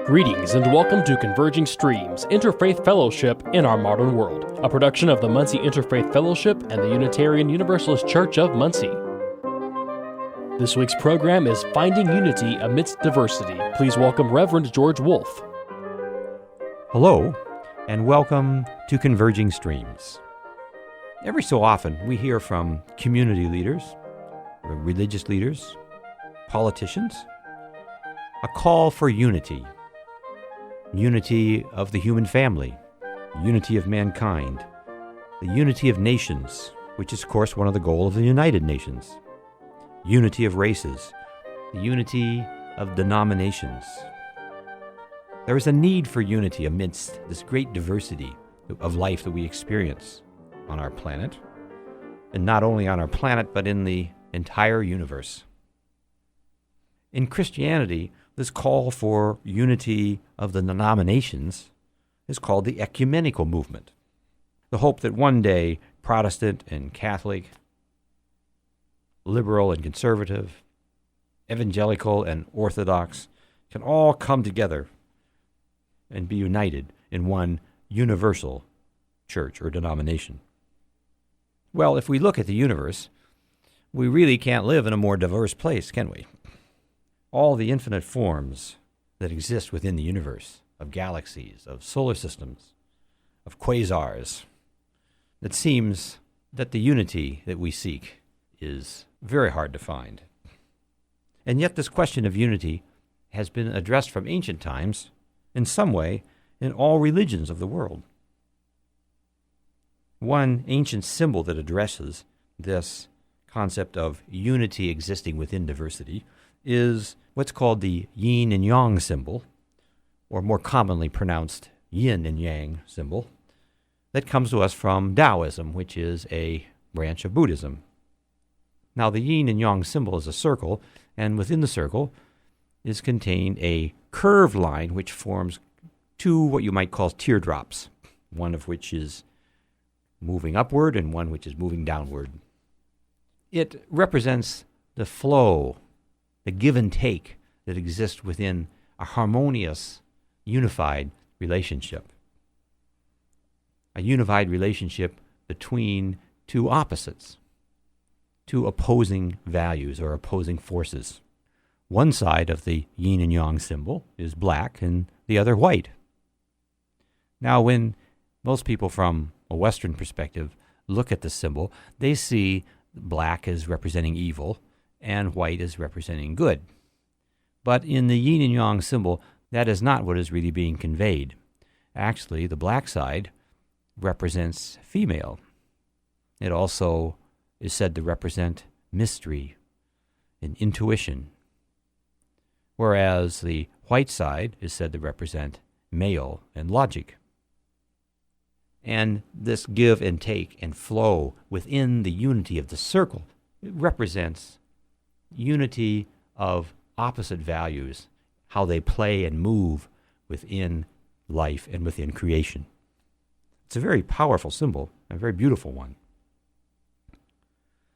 Greetings and welcome to Converging Streams, Interfaith Fellowship in Our Modern World, a production of the Muncie Interfaith Fellowship and the Unitarian Universalist Church of Muncie. This week's program is Finding Unity Amidst Diversity. Please welcome Reverend George Wolfe. Hello, and welcome to Converging Streams. Every so often, we hear from community leaders, religious leaders, politicians, a call for unity. Unity of the human family, unity of mankind, the unity of nations, which is, of course, one of the goals of the United Nations, unity of races, the unity of denominations. There is a need for unity amidst this great diversity of life that we experience on our planet, and not only on our planet, but in the entire universe. In Christianity, this call for unity of the denominations is called the ecumenical movement. The hope that one day Protestant and Catholic, liberal and conservative, evangelical and Orthodox can all come together and be united in one universal church or denomination. Well, if we look at the universe, we really can't live in a more diverse place, can we? All the infinite forms that exist within the universe, of galaxies, of solar systems, of quasars, it seems that the unity that we seek is very hard to find. And yet this question of unity has been addressed from ancient times, in some way, in all religions of the world. One ancient symbol that addresses this concept of unity existing within diversity is what's called the yin and yang symbol, or more commonly pronounced yin and yang symbol, that comes to us from Taoism, which is a branch of Buddhism. Now, the yin and yang symbol is a circle, and within the circle is contained a curved line which forms two what you might call teardrops, one of which is moving upward and one which is moving downward. It represents the flow, the give and take that exists within a harmonious, unified relationship. A unified relationship between two opposites, two opposing values or opposing forces. One side of the yin and yang symbol is black and the other white. Now, when most people from a Western perspective look at the symbol, they see black as representing evil and white as representing good. But in the yin and yang symbol, that is not what is really being conveyed. Actually, the black side represents female. It also is said to represent mystery and intuition, whereas the white side is said to represent male and logic. And this give and take and flow within the unity of the circle, it represents unity of opposite values, how they play and move within life and within creation. It's a very powerful symbol, a very beautiful one.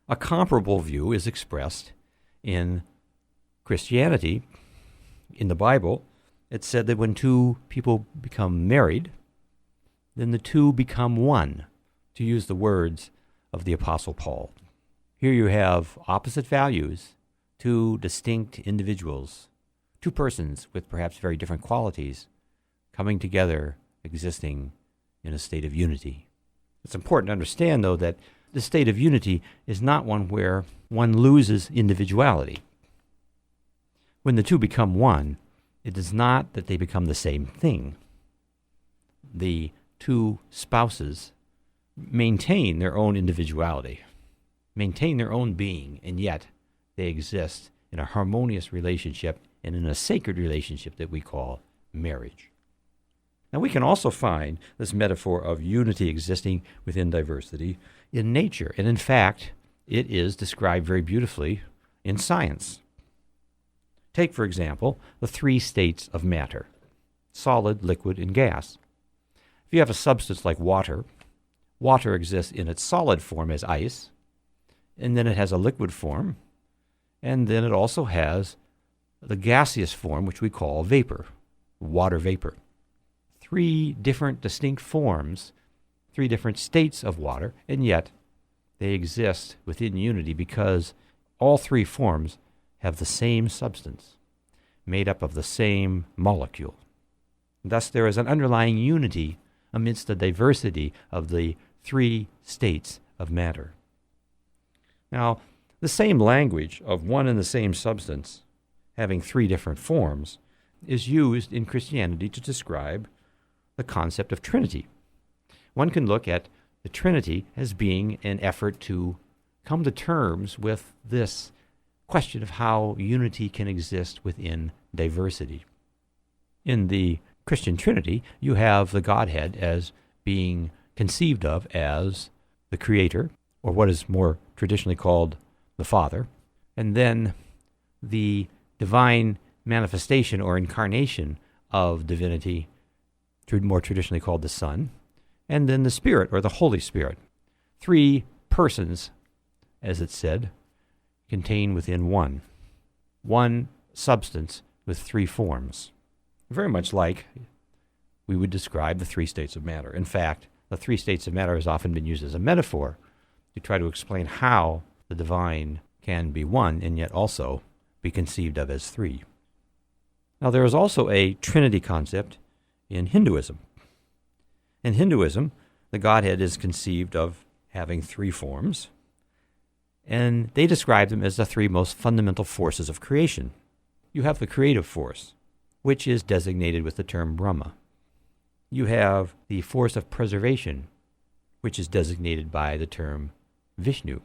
A comparable view is expressed in Christianity. In the Bible, it's said that when two people become married, then the two become one, to use the words of the Apostle Paul. Here you have opposite values, two distinct individuals, two persons with perhaps very different qualities, coming together, existing in a state of unity. It's important to understand, though, that the state of unity is not one where one loses individuality. When the two become one, it is not that they become the same thing. The two spouses maintain their own individuality, maintain their own being, and yet they exist in a harmonious relationship and in a sacred relationship that we call marriage. Now, we can also find this metaphor of unity existing within diversity in nature, and in fact, it is described very beautifully in science. Take, for example, the three states of matter: solid, liquid, and gas. If you have a substance like water, water exists in its solid form as ice, and then it has a liquid form, and then it also has the gaseous form, which we call vapor, water vapor. Three different distinct forms, three different states of water, and yet they exist within unity because all three forms have the same substance, made up of the same molecule. Thus, there is an underlying unity amidst the diversity of the three states of matter. Now, the same language of one and the same substance, having three different forms, is used in Christianity to describe the concept of Trinity. One can look at the Trinity as being an effort to come to terms with this question of how unity can exist within diversity. In the Christian Trinity, you have the Godhead as being conceived of as the Creator, or what is more traditionally called the Father, and then the divine manifestation or incarnation of divinity, more traditionally called the Son, and then the Spirit, or the Holy Spirit. Three persons, as it's said, contained within one substance with three forms. Very much like we would describe the three states of matter. In fact, the three states of matter has often been used as a metaphor to try to explain how the divine can be one and yet also be conceived of as three. Now, there is also a Trinity concept in Hinduism. In Hinduism, the Godhead is conceived of having three forms, and they describe them as the three most fundamental forces of creation. You have the creative force, which is designated with the term Brahma. You have the force of preservation, which is designated by the term Vishnu.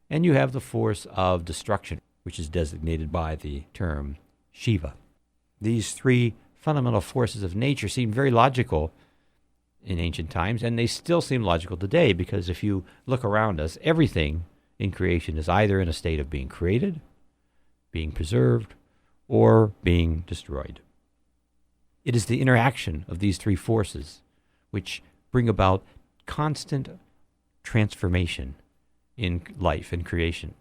And you have the force of destruction, which is designated by the term Shiva. These three fundamental forces of nature seem very logical in ancient times, and they still seem logical today, because if you look around us, everything in creation is either in a state of being created, being preserved, or being destroyed. It is the interaction of these three forces which bring about constant transformation in life and creation.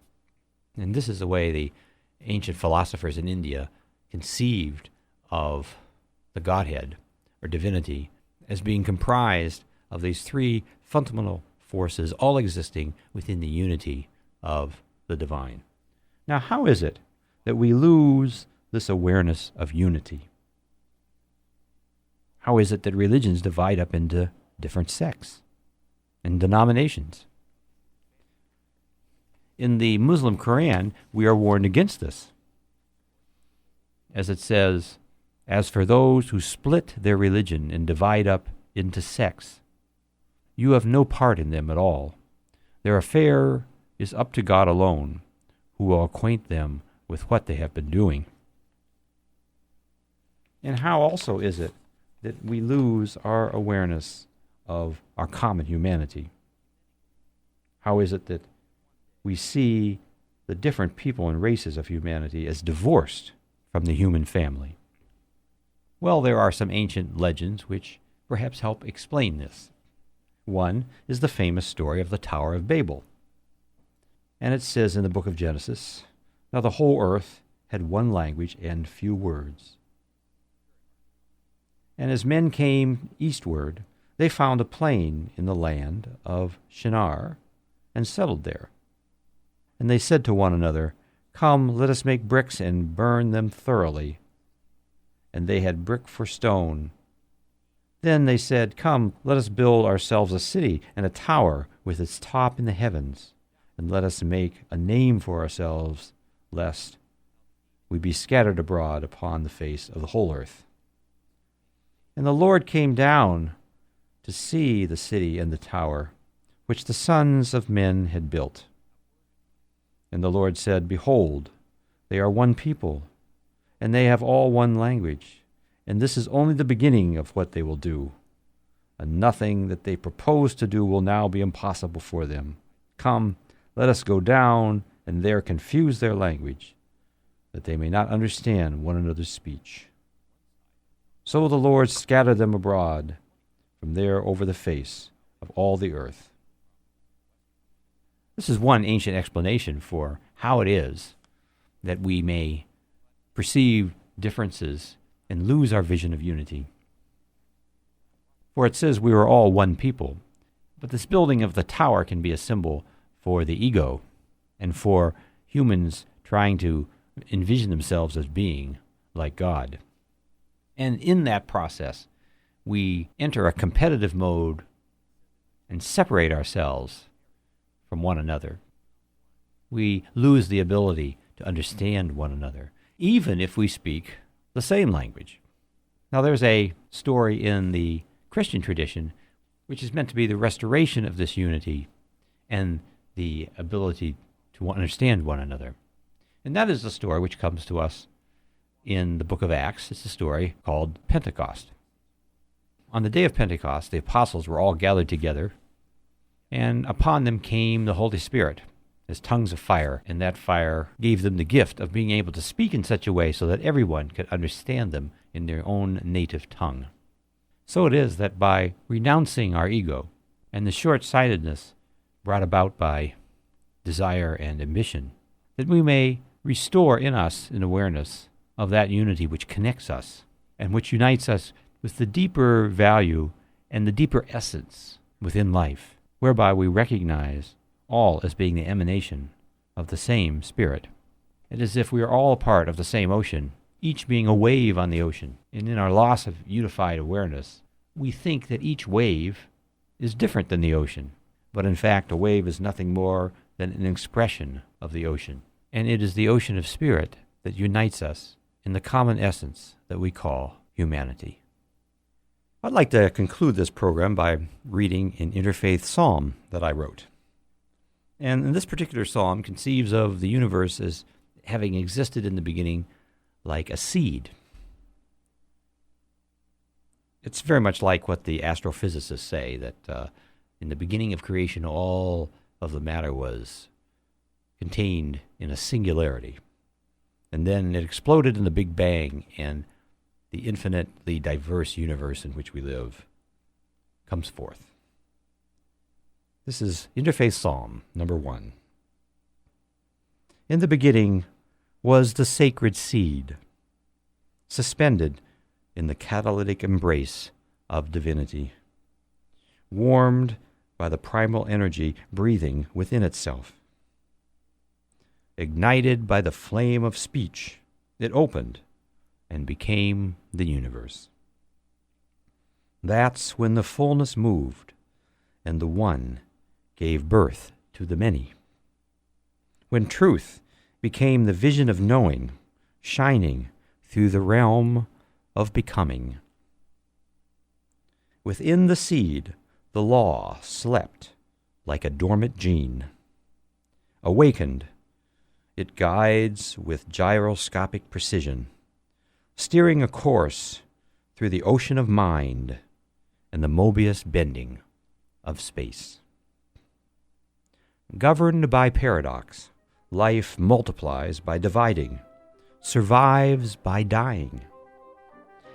And this is the way the ancient philosophers in India conceived of the Godhead, or divinity, as being comprised of these three fundamental forces, all existing within the unity of the divine. Now, how is it that we lose this awareness of unity? How is it that religions divide up into different sects and denominations? In the Muslim Quran, we are warned against this. As it says, "As for those who split their religion and divide up into sects, you have no part in them at all. Their affair is up to God alone, who will acquaint them with what they have been doing." And how also is it that we lose our awareness of our common humanity? How is it that we see the different people and races of humanity as divorced from the human family? Well, there are some ancient legends which perhaps help explain this. One is the famous story of the Tower of Babel. And it says in the book of Genesis, "Now the whole earth had one language and few words. And as men came eastward, they found a plain in the land of Shinar, and settled there. And they said to one another, 'Come, let us make bricks and burn them thoroughly.' And they had brick for stone. Then they said, 'Come, let us build ourselves a city and a tower with its top in the heavens, and let us make a name for ourselves, lest we be scattered abroad upon the face of the whole earth.' And the Lord came down to see the city and the tower, which the sons of men had built. And the Lord said, 'Behold, they are one people, and they have all one language, and this is only the beginning of what they will do. And nothing that they propose to do will now be impossible for them. Come, let us go down and there confuse their language, that they may not understand one another's speech.' So the Lord scattered them abroad from there over the face of all the earth." This is one ancient explanation for how it is that we may perceive differences and lose our vision of unity. For it says we are all one people, but this building of the tower can be a symbol for the ego and for humans trying to envision themselves as being like God. And in that process, we enter a competitive mode and separate ourselves from one another. We lose the ability to understand one another, even if we speak the same language. Now, there's a story in the Christian tradition which is meant to be the restoration of this unity and the ability to understand one another. And that is the story which comes to us in the book of Acts. It's a story called Pentecost. On the day of Pentecost, the apostles were all gathered together, and upon them came the Holy Spirit as tongues of fire, and that fire gave them the gift of being able to speak in such a way so that everyone could understand them in their own native tongue. So it is that by renouncing our ego and the short-sightedness brought about by desire and ambition, that we may restore in us an awareness of that unity which connects us and which unites us with the deeper value and the deeper essence within life, whereby we recognize all as being the emanation of the same Spirit. It is as if we are all a part of the same ocean, each being a wave on the ocean. And in our loss of unified awareness, we think that each wave is different than the ocean. But in fact, a wave is nothing more than an expression of the ocean. And it is the ocean of spirit that unites us in the common essence that we call humanity. I'd like to conclude this program by reading an interfaith psalm that I wrote. And this particular psalm conceives of the universe as having existed in the beginning like a seed. It's very much like what the astrophysicists say, that in the beginning of creation, all of the matter was contained in a singularity. And then it exploded in the Big Bang, and the infinitely diverse universe in which we live comes forth. This is Interfaith Psalm number 1. In the beginning was the sacred seed, suspended in the catalytic embrace of divinity, warmed by the primal energy breathing within itself. Ignited by the flame of speech, it opened and became the universe. That's when the fullness moved, and the one gave birth to the many. When truth became the vision of knowing, shining through the realm of becoming. Within the seed, the law slept like a dormant gene. Awakened, it guides with gyroscopic precision, steering a course through the ocean of mind and the Mobius bending of space. Governed by paradox, life multiplies by dividing, survives by dying.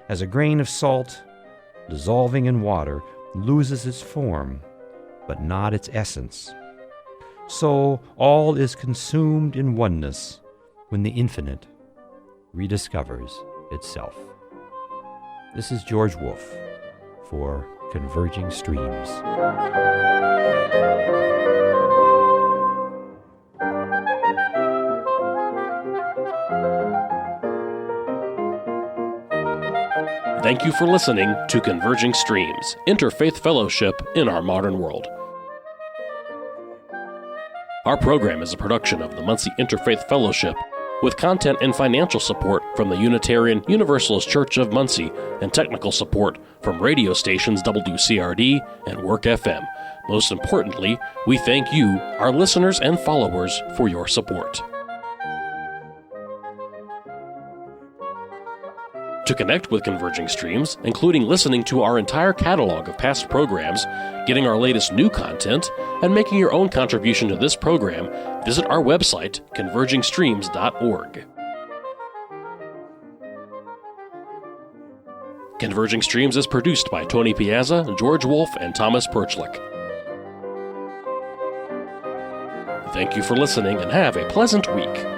As a grain of salt, dissolving in water, loses its form, but not its essence. So all is consumed in oneness when the infinite rediscovers itself. This is George Wolfe for Converging Streams. Thank you for listening to Converging Streams, Interfaith Fellowship in Our Modern World. Our program is a production of the Muncie Interfaith Fellowship, with content and financial support from the Unitarian Universalist Church of Muncie and technical support from radio stations WCRD and Work FM. Most importantly, we thank you, our listeners and followers, for your support. To connect with Converging Streams, including listening to our entire catalog of past programs, getting our latest new content, and making your own contribution to this program, visit our website, convergingstreams.org. Converging Streams is produced by Tony Piazza, George Wolfe, and Thomas Perchlik. Thank you for listening and have a pleasant week.